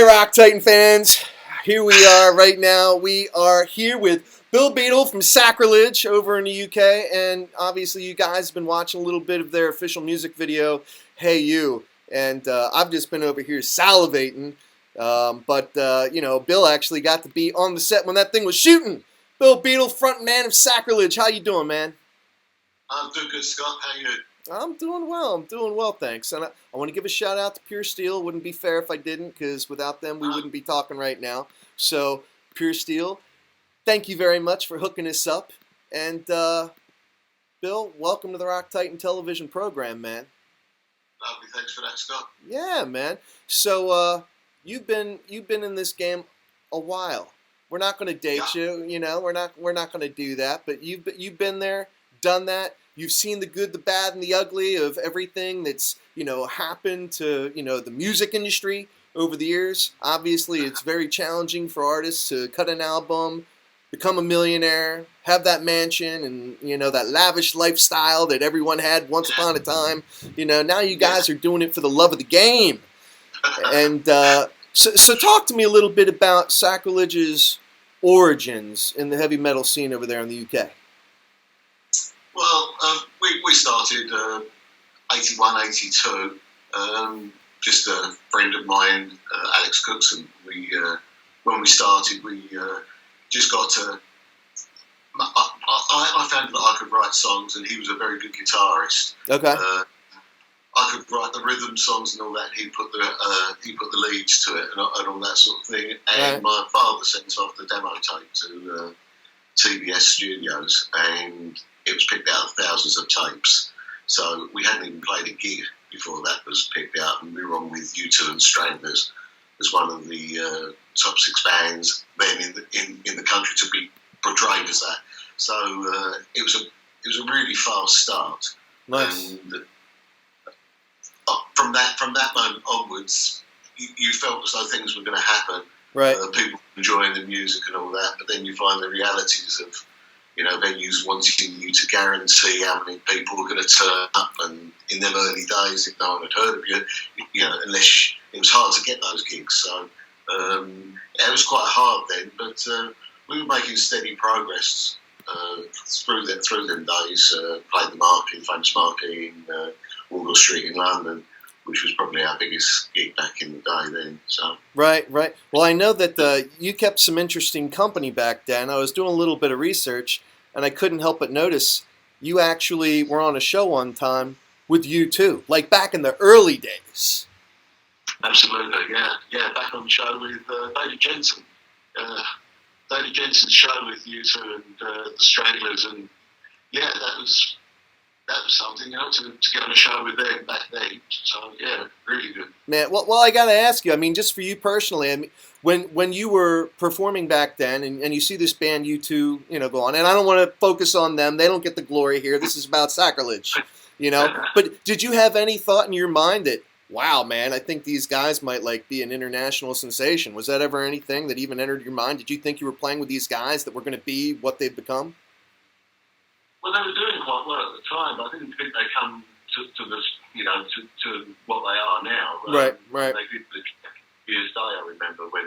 right, Rock Titan fans. Here we are right now. We are here with Bill Beadle from Sacrilege over in the UK. And obviously you guys have been watching a little bit of their official music video, Hey You. And I've just been over here salivating. Bill actually got to be on the set when that thing was shooting. Bill Beadle, front man of Sacrilege. How you doing, man? I'm doing good, Scott. How you doing? I'm doing well, thanks. And I want to give a shout out to Pure Steel. Wouldn't be fair if I didn't, because without them we wouldn't be talking right now. So, Pure Steel, thank you very much for hooking us up. And Bill, welcome to the Rock Titan television program, man. Lovely, thanks for that, Scott. Yeah, man. So you've been in this game a while. We're not going to date you, you know. We're not going to do that. But you've been there, done that. You've seen the good, the bad, and the ugly of everything that's, happened to, the music industry over the years. Obviously, it's very challenging for artists to cut an album, become a millionaire, have that mansion, and, that lavish lifestyle that everyone had once upon a time. Now you guys are doing it for the love of the game. And so talk to me a little bit about Sacrilege's origins in the heavy metal scene over there in the UK. Well, we started 81, 82. Just a friend of mine, Alex Cookson. When we started, we just got to. I found that I could write songs, and he was a very good guitarist. Okay. I could write the rhythm songs and all that. He put the leads to it and all that sort of thing. And my father sent us off the demo tape to TBS Studios, and it was picked out of thousands of tapes. So we hadn't even played a gig before that was picked out, and we were on with U2 and Stranglers as one of the top 6 bands then in the country to be portrayed as that. So it was a really fast start. Nice. And from that moment onwards, you felt as though things were going to happen. Right. People enjoying the music and all that, but then you find the realities of venues wanting you to guarantee how many people were going to turn up, and in them early days, if no one had heard of you, unless it was hard to get those gigs. So it was quite hard then, but we were making steady progress through them days. Played the Marquee, famous Marquee in Wardour Street in London, which was probably our biggest gig back in the day then. So Right. Well, I know that you kept some interesting company back then. I was doing a little bit of research, and I couldn't help but notice you actually were on a show one time with U2, like back in the early days. Absolutely, yeah. Back on the show with David Jensen. David Jensen's show with U2 and the Stranglers, and yeah, that was something, to get on a show with them back then. So, yeah, really good. Man, well, I got to ask you, just for you personally, when you were performing back then, and you see this band U2, go on, and I don't want to focus on them. They don't get the glory here. This is about Sacrilege, But did you have any thought in your mind that, wow, man, I think these guys might, be an international sensation? Was that ever anything that even entered your mind? Did you think you were playing with these guys that were going to be what they've become? Well, they were doing quite well at the time. I didn't think they come to this, to what they are now. Right. They did the year's day, I remember, when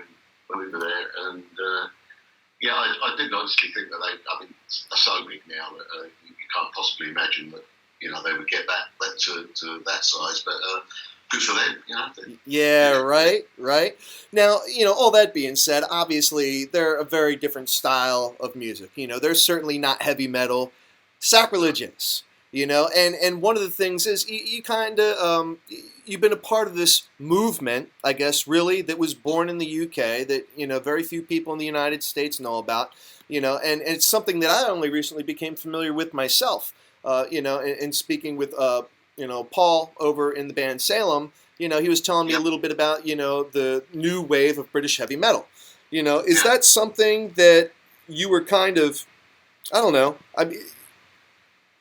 we were there. And, I didn't honestly think that they're so big now that you can't possibly imagine that, they would get that to that size. But good for them, Yeah, right. Now, all that being said, obviously, they're a very different style of music. They're certainly not heavy metal. Sacrilege is, and one of the things is you kind of, you've been a part of this movement, I guess, really, that was born in the UK that, very few people in the United States know about, and it's something that I only recently became familiar with myself, and speaking with, Paul over in the band Salem, he was telling me a little bit about, the new wave of British heavy metal. Is that something that you were kind of, I don't know,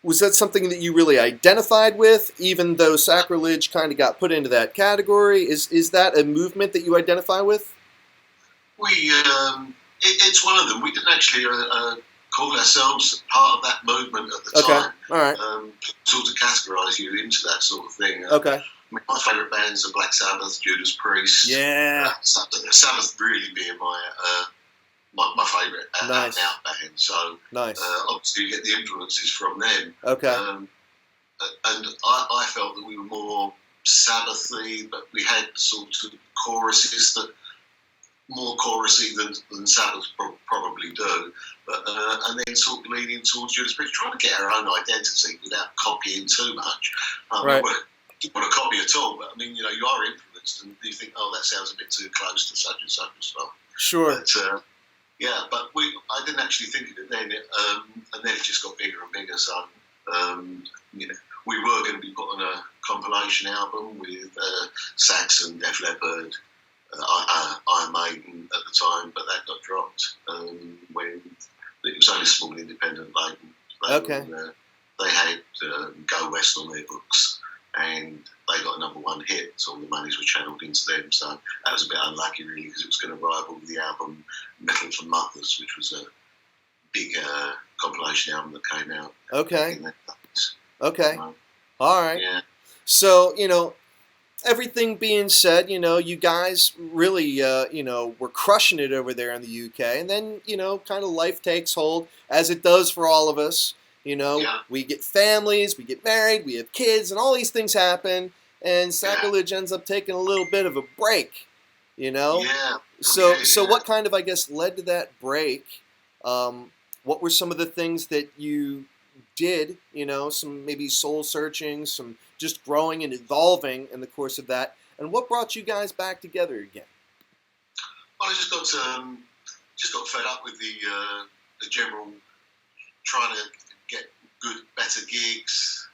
was that something that you really identified with, even though Sacrilege kind of got put into that category? Is that a movement that you identify with? It's one of them. We didn't actually call ourselves part of that movement at the time. All right. Sort of categorise you into that sort of thing. Okay. My favourite bands are Black Sabbath, Judas Priest. Yeah. Sabbath really being my favourite out band. So nice. Obviously you get the influences from them. Okay. And I felt that we were more Sabbathy, but we had sort of choruses that more chorusy than Sabbath probably do, but and then sort of leaning towards Judas Priest, trying to get our own identity without copying too much. Right. Don't want to copy at all, but I mean, you are influenced, and you think, oh, that sounds a bit too close to such and such and stuff. Sure. But but I didn't actually think of it then, and then it just got bigger and bigger. So we were going to be putting a compilation album with Saxon, Def Leppard, Iron Maiden at the time, but that got dropped when it was only a small independent label. Okay. They had Go West on their books, and they got a #1 hit, so all the monies were channeled into them. So that was a bit unlucky, really, because it was going to rival the album Metal for Mothers, which was a big compilation album that came out. Okay. Okay. All right. Yeah. So, everything being said, you guys really, were crushing it over there in the UK. And then, kind of life takes hold, as it does for all of us. We get families, we get married, we have kids, and all these things happen. And Sacrilege ends up taking a little bit of a break, Yeah. So what kind of, I guess, led to that break? What were some of the things that you did, some maybe soul searching, some just growing and evolving in the course of that, and what brought you guys back together again? Well, I just got fed up with the general trying to get better gigs,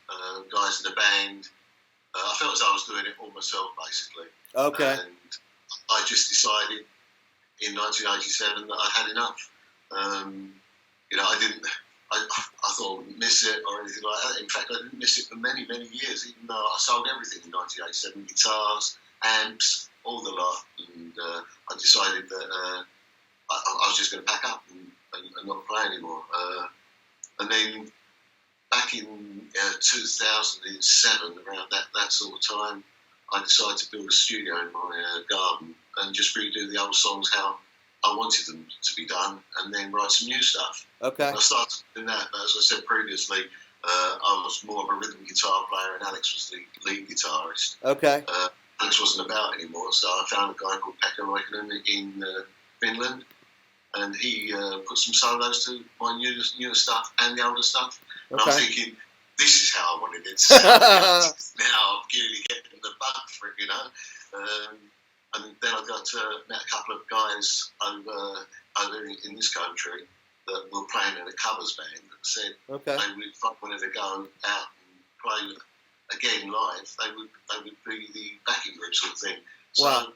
guys in the band. I felt as I was doing it all myself, basically. Okay. And I just decided in 1987 that I had enough. I thought I wouldn't miss it or anything like that. In fact, I didn't miss it for many, many years, even though I sold everything in 1987, guitars, amps, all the lot. And I decided that I was just going to pack up and not play anymore. And then back in 2007, around that sort of time, I decided to build a studio in my garden and just redo the old songs how I wanted them to be done, and then write some new stuff. Okay. And I started doing that, but as I said previously, I was more of a rhythm guitar player, and Alex was the lead guitarist. Okay. Alex wasn't about anymore, so I found a guy called Pekka Roikkonen in Finland, and he put some solos to my newer stuff and the older stuff. And Okay. I'm thinking, this is how I wanted it to sound. Now I'm really getting the bug for it, and then I met a couple of guys over in this country that were playing in a covers band that said Okay. if I wanted to go out and play again live, they would be the backing group sort of thing. So Wow.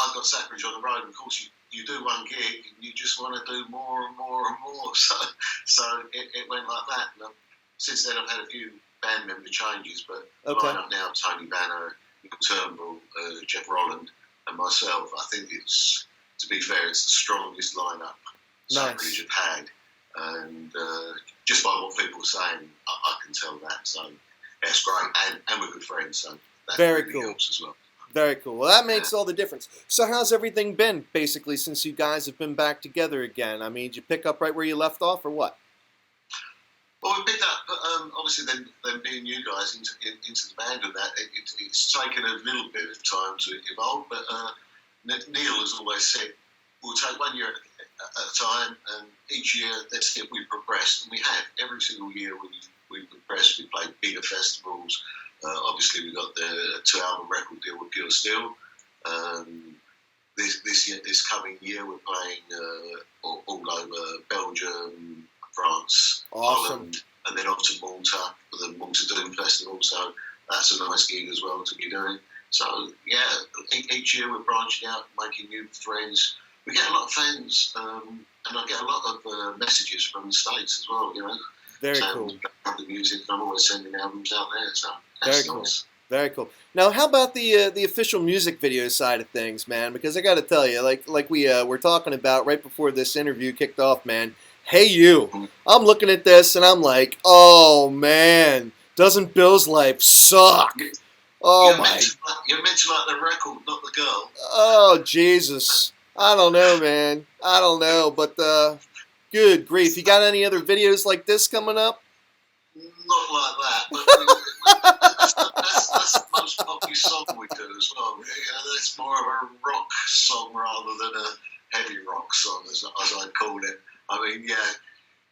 I got Sacrilege on the road, and of course you do one gig and you just want to do more and more and more. So it went like that. And since then I've had a few band member changes, but the Okay. lineup now, Tony Banner, Turnbull, Jeff Rolland, and myself, I think to be fair, it's the strongest lineup Sacrilege have had. And just by what people were saying, I can tell that. So that's great. And we're good friends, so that Very really cool. helps as well. Very cool. Well, that makes all the difference. So how's everything been, basically, since you guys have been back together again? I mean, did you pick up right where you left off, or what? Well, we picked up, obviously, then being you guys into the band and that, it's taken a little bit of time to evolve, but Neil has always said, we'll take 1 year at a time, and each year, let's see if we progressed. And we have. Every single year we've progressed. We played bigger festivals. Obviously, we got the 2-album record deal with Pure Steel. This coming year, we're playing all over Belgium, France, Awesome. Holland, and then off to Malta for the Malta Doom Festival. So that's a nice gig as well to be doing. So yeah, each year we're branching out, making new friends. We get a lot of fans, and I get a lot of messages from the States as well. Very so cool. The music, I'm always sending albums out there. So Very that's cool. nice. Very cool. Now, how about the official music video side of things, man? Because I got to tell you, like we were talking about right before this interview kicked off, man. Hey, you. I'm looking at this and I'm like, oh man, doesn't Bill's life suck? Oh You're my. you're meant to like the record, not the girl. Oh Jesus. I don't know, man. I don't know, but good grief. You got any other videos like this coming up? Not like that, but that's the most popular song we do as well. That's more of a rock song rather than a heavy rock song, as I'd call it. I mean, yeah,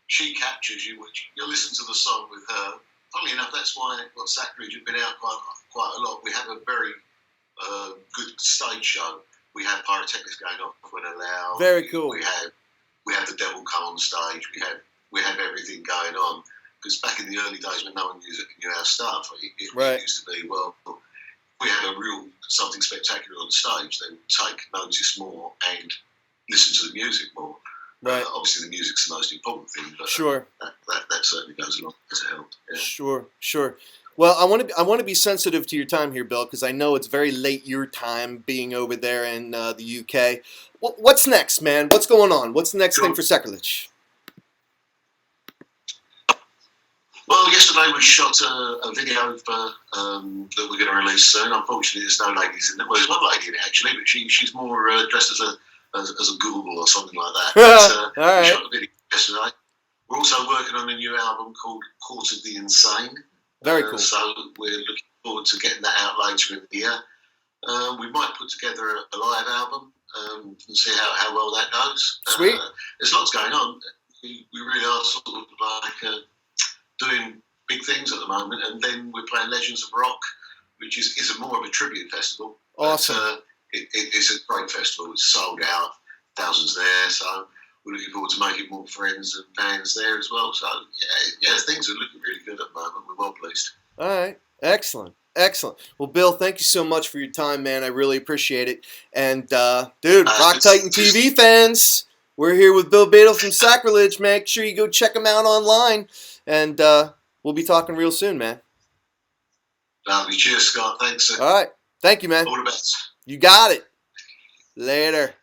she captures you. Which you listen to the song with her. Funnily enough, that's why Sacrilege have been out quite a lot. We have a very good stage show. We have pyrotechnics going off when allowed. Very cool. We have the devil come on stage. We have everything going on. Because back in the early days when no one knew our stuff, it used to be, well, if we had something spectacular on stage, then take notice more and listen to the music more. Right. Obviously, the music's the most important thing, but sure. That certainly goes along to help. Yeah. Sure. Well, I want to be sensitive to your time here, Bill, because I know it's very late your time being over there in the UK. What's next, man? What's going on? What's the next thing for Sacrilege? Well, yesterday we shot a video that we're going to release soon. Unfortunately, there's no ladies in it. Well, there's one lady in it actually, but she's more dressed as a Google or something like that. But, All right. We shot the video yesterday. We're also working on a new album called Court of the Insane. Very cool. So we're looking forward to getting that out later in the year. We might put together a live album and see how well that goes. Sweet. There's lots going on. We really are sort of like doing big things at the moment, and then we're playing Legends of Rock, which is more of a tribute festival. Awesome. But, it's a great festival. It's sold out, thousands there, so we're looking forward to making more friends and fans there as well. So, yeah, things are looking really good at the moment. We're well pleased. All right. Excellent. Well, Bill, thank you so much for your time, man. I really appreciate it. And, dude, Rock Titan TV fans, we're here with Bill Beadle from Sacrilege. Make sure you go check him out online. And we'll be talking real soon, man. Lovely. Cheers, Scott. Thanks. All right. Thank you, man. All the best. You got it. Later.